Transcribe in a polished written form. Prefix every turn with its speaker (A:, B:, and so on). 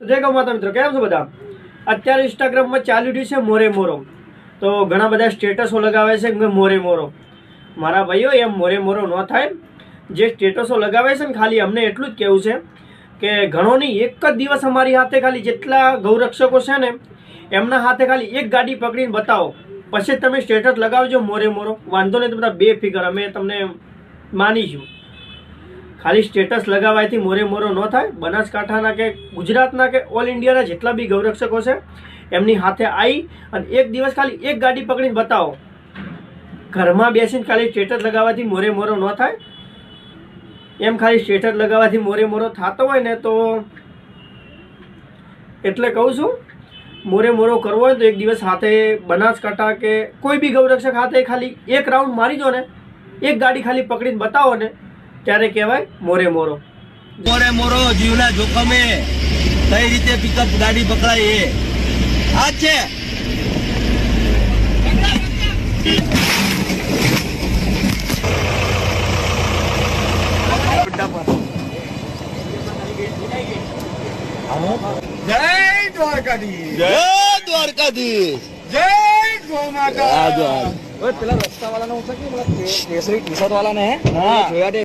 A: તો જય ગૌ માતા મિત્રો, કેમ છો બધા? અત્યારે ઇન્સ્ટાગ્રામમાં ચાલી રહ્યું છે મોરે મોરો. તો ઘણા બધા સ્ટેટસો લગાવે છે કે મોરે મોરો. મારા ભાઈઓ, એમ મોરે મોરો ન થાય. જે સ્ટેટસો લગાવે છે ને, ખાલી અમને એટલું જ કહેવું છે કે ઘણો નહીં, એક જ દિવસ અમારી હાથે ખાલી જેટલા ગૌરક્ષકો છે ને એમના હાથે ખાલી એક ગાડી પકડીને બતાવો, પછી તમે સ્ટેટસ લગાવજો મોરે મોરો. વાંધો નહીં, તો બધા બે ફિગર અમે તમને માનીશું. ખાલી સ્ટેટસ લગાવવાથી મોરે મોરો ન થાય. બનાસકાંઠાના કે ગુજરાતના કે ઓલ ઇન્ડિયાના જેટલા બી ગૌરક્ષકો છે એમની હાથે આવી અને એક દિવસ ખાલી એક ગાડી પકડીને બતાવો. ઘરમાં બેસીને ખાલી સ્ટેટસ લગાવવાથી મોરે મોરો ન થાય. એમ ખાલી સ્ટેટસ લગાવવાથી મોરે મોરો થતો હોય ને તો એટલે કહું છું, મોરે મોરો કરવો હોય તો એક દિવસ હાથે બનાસકાંઠા કે કોઈ બી ગૌરક્ષક હાથે ખાલી એક રાઉન્ડ મારી દો ને, એક ગાડી ખાલી પકડીને બતાવો ને, ત્યારે કહેવાય મોરે મોરો.
B: મોરે મોરો જીવના જોખમે કઈ રીતે પિકઅપ ગાડી પકડાય એ આ છે.
C: જય દ્વારકાધીશ,
B: જય દ્વારકાધીશ,
C: જય ગૌ માતા.
B: પેલા રસ્તા વાળા ને કેસરી ટી શર્ટ વાળા ને જોયા